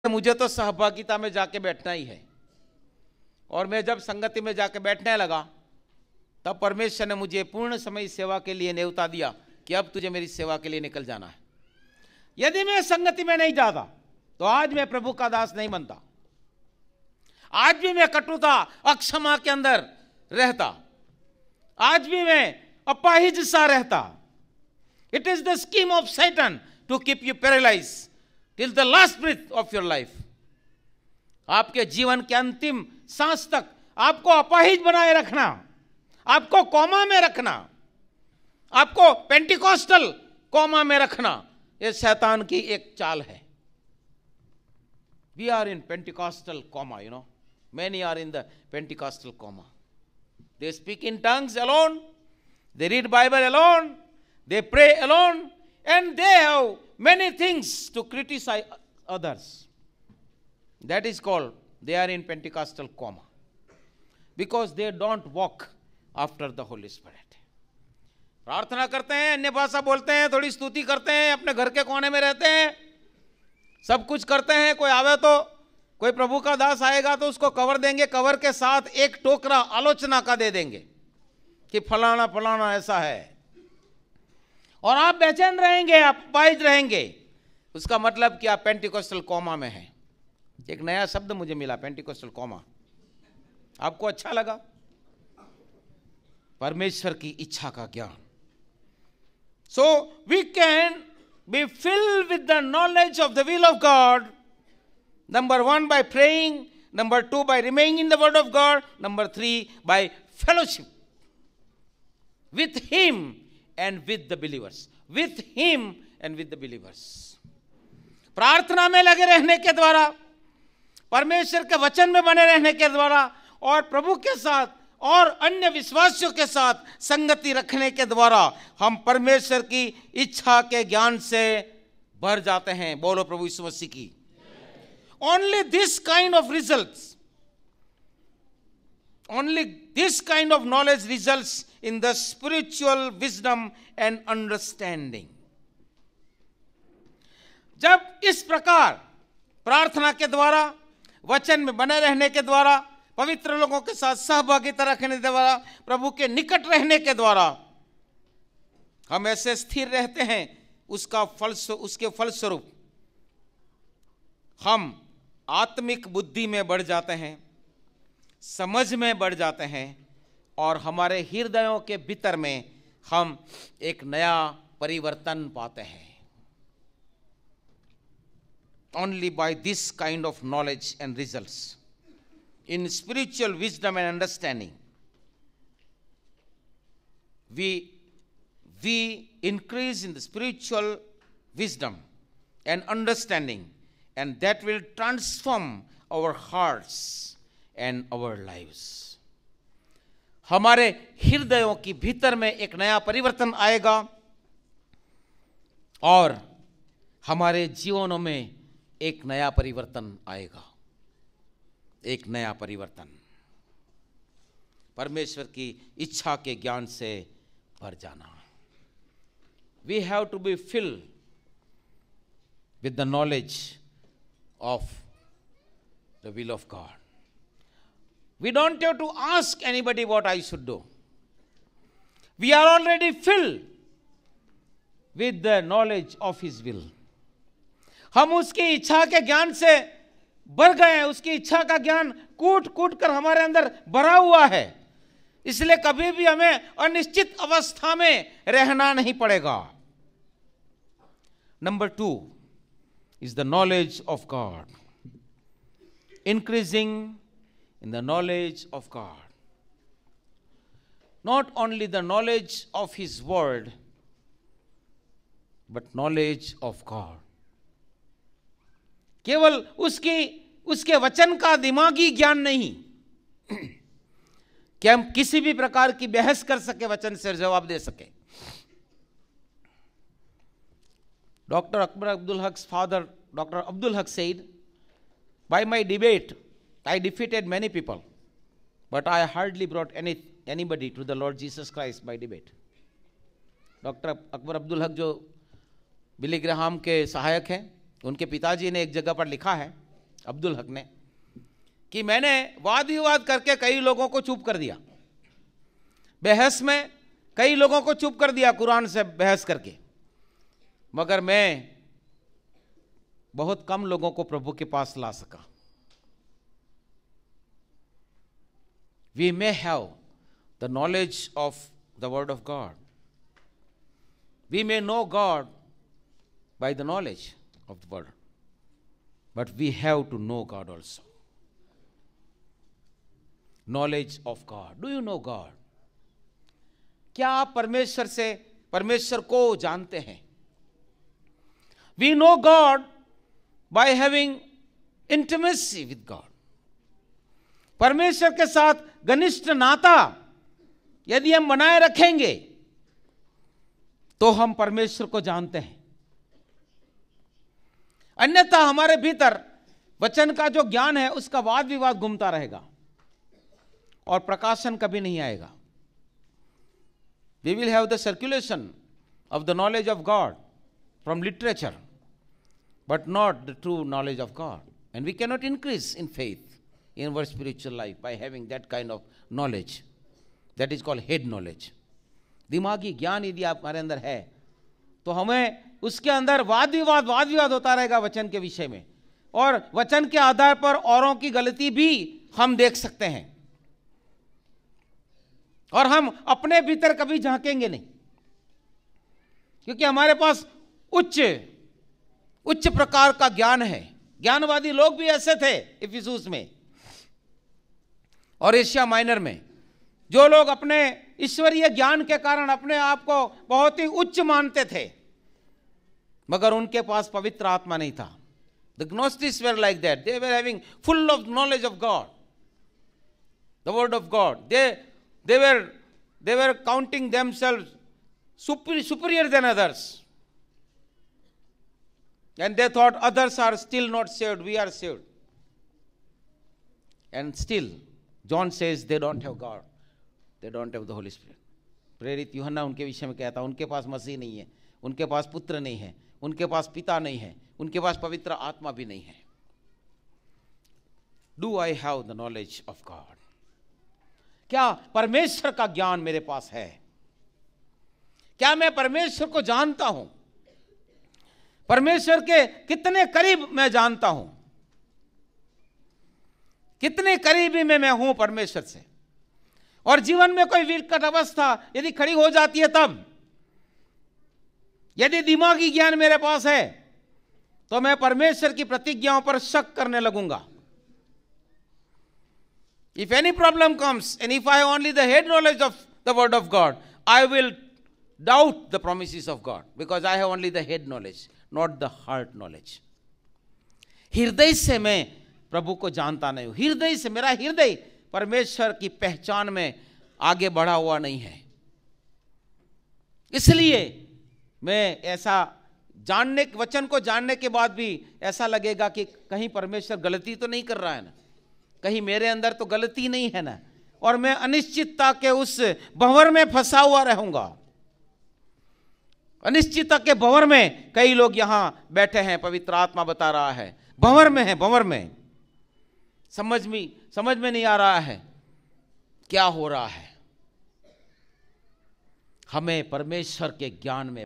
मुझे तो सहभागिता में जाके बैठना ही है। और मैं जब संगति में जाके बैठने लगा तब परमेश्वर ने मुझे पूर्ण समय सेवा के लिए न्योता दिया कि अब तुझे मेरी सेवा के लिए निकल जाना है। यदि मैं संगति में नहीं जाता तो आज मैं प्रभु का दास नहीं बनता, आज भी मैं कटुता अक्षमा के अंदर रहता, आज भी मैं अपाहिज सा रहता। It is the scheme of Satan to keep you paralyse till the last breath of your life. आपके जीवन के अंतिम सांस तक आपको अपाहिज बनाए रखना, आपको कोमा में रखना, आपको पेंटिकॉस्टल कोमा में रखना, यह शैतान की एक चाल है। We are in Pentecostal coma, you know. Many are in the Pentecostal coma. They speak in tongues alone, they read Bible alone, they pray alone, and they have many things to criticize others. That is called, they are in Pentecostal coma. Because they don't walk after the Holy Spirit. प्रार्थना करते हैं, अन्य भाषा बोलते हैं, थोड़ी स्तुति करते हैं, अपने घर के कोने में रहते हैं, सब कुछ करते हैं। कोई आवे तो, कोई प्रभु का दास आएगा तो उसको कवर देंगे, कवर के साथ एक टोकरा आलोचना का दे देंगे कि फलाना फलाना ऐसा है, और आप बेचैन रहेंगे, आप पाइज रहेंगे। उसका मतलब कि आप पेंटिकोस्टल कोमा में हैं। एक नया शब्द मुझे मिला, पेंटिकोस्टल कोमा। आपको अच्छा लगा? परमेश्वर की इच्छा का ज्ञान। So we can be filled with the knowledge of the will of God. Number 1, by praying. Number 2, by remaining in the word of God. Number 3, by fellowship with Him and with the believers. With Him and with the believers. प्रार्थना में लगे रहने के द्वारा, परमेश्वर के वचन में बने रहने के द्वारा, और प्रभु के साथ और अन्य विश्वासियों के साथ संगति रखने के द्वारा हम परमेश्वर की इच्छा के ज्ञान से भर जाते हैं। बोलो प्रभु यीशु मसीह की। Only this kind of results, only this kind of knowledge results in the spiritual wisdom and understanding. जब इस प्रकार प्रार्थना के द्वारा, वचन में बने रहने के द्वारा, पवित्र लोगों के साथ सहभागिता रखने के द्वारा, प्रभु के निकट रहने के द्वारा हम ऐसे स्थिर रहते हैं, उसके फलस्वरूप हम आत्मिक बुद्धि में बढ़ जाते हैं, समझ में बढ़ जाते हैं, और हमारे हृदयों के भीतर में हम एक नया परिवर्तन पाते हैं। Only by this kind of knowledge and results in spiritual wisdom and understanding, we increase in the spiritual wisdom and understanding, and that will transform our hearts and our lives. हमारे हृदयों की भीतर में एक नया परिवर्तन आएगा, और हमारे जीवनों में एक नया परिवर्तन आएगा। एक नया परिवर्तन, परमेश्वर की इच्छा के ज्ञान से भर जाना। We have to be filled with the knowledge of the will of God. We don't have to ask anybody what I should do. We are already filled with the knowledge of His will. हम उसकी इच्छा के ज्ञान से भर गए हैं। उसकी इच्छा का ज्ञान कूट कूट कर हमारे अंदर भरा हुआ है, इसलिए कभी भी हमें अनिश्चित अवस्था में रहना नहीं पड़ेगा। Number 2 is the knowledge of God. Increasing in the knowledge of God. Not only the knowledge of His word, but knowledge of God. केवल उसके वचन का दिमागी ज्ञान नहीं कि हम किसी भी प्रकार की बहस कर सके, वचन से जवाब दे सके। Dr. Akbar Abdul Haq's father, Dr. Abdul Haq said, by my debate, I defeated many people, but I hardly brought anybody to the Lord Jesus Christ by debate. Dr. Akbar Abdul Haq जो Billy Graham के सहायक हैं, उनके पिताजी ने एक जगह पर लिखा है अब्दुल हक ने, कि मैंने वाद विवाद करके कई लोगों को चुप कर दिया, बहस में कई लोगों को चुप कर दिया कुरान से बहस करके, मगर मैं बहुत कम लोगों को प्रभु के पास ला सका। We may have the knowledge of the word of God. We may know God by the knowledge of the word, but we have to know God also. Knowledge of God. Do you know God? क्या आप परमेश्वर को जानते हैं? We know God by having intimacy with God. परमेश्वर के साथ घनिष्ठ नाता यदि हम बनाए रखेंगे तो हम परमेश्वर को जानते हैं। अन्यथा हमारे भीतर वचन का जो ज्ञान है उसका वाद विवाद घूमता रहेगा और प्रकाशन कभी नहीं आएगा। We will have the circulation of the knowledge of God from literature, but not the true knowledge of God. And we cannot increase in faith in our spiritual life by having that kind of knowledge. That is called head knowledge. दिमागी ज्ञान यदि आप हमारे अंदर है तो हमें उसके अंदर वाद विवाद होता रहेगा वचन के विषय में, और वचन के आधार पर औरों की गलती भी हम देख सकते हैं, और हम अपने भीतर कभी झांकेंगे नहीं, क्योंकि हमारे पास उच्च प्रकार का ज्ञान है। ज्ञानवादी लोग भी ऐसे थे इफिसुस में और एशिया माइनर में, जो लोग अपने ईश्वरीय ज्ञान के कारण अपने आप को बहुत ही उच्च मानते थे, मगर उनके पास पवित्र आत्मा नहीं था। The Gnostics were like that. They were having full of knowledge of God, the word of God. They were counting themselves superior than others, and they thought others are still not saved, we are saved. And still John says they don't have God, they don't have the Holy Spirit. प्रेरित यूहन्ना उनके विषय में कहता, उनके पास मसीह नहीं है, उनके पास पुत्र नहीं है, उनके पास पिता नहीं है, उनके पास पवित्र आत्मा भी नहीं है। Do I have the knowledge of God? क्या परमेश्वर का ज्ञान मेरे पास है? क्या मैं परमेश्वर को जानता हूं? परमेश्वर के कितने करीब मैं जानता हूं? कितने करीबी में मैं हूं परमेश्वर से? और जीवन में कोई विकट अवस्था यदि खड़ी हो जाती है, तब यदि दिमागी ज्ञान मेरे पास है तो मैं परमेश्वर की प्रतिज्ञाओं पर शक करने लगूंगा। If any problem comes and if I have only the head knowledge of the word of God, I will doubt the promises of God, because I have only the head knowledge, not the heart knowledge. हृदय से मैं प्रभु को जानता नहीं हूं। हृदय से, मेरा हृदय परमेश्वर की पहचान में आगे बढ़ा हुआ नहीं है। इसलिए मैं ऐसा वचन को जानने के बाद भी ऐसा लगेगा कि कहीं परमेश्वर गलती तो नहीं कर रहा है ना, कहीं मेरे अंदर तो गलती नहीं है ना, और मैं अनिश्चितता के उस भंवर में फंसा हुआ रहूंगा। अनिश्चितता के भंवर में कई लोग यहां बैठे हैं, पवित्र आत्मा बता रहा है भंवर में है, भंवर में समझ में नहीं आ रहा है क्या हो रहा है। हमें परमेश्वर के ज्ञान में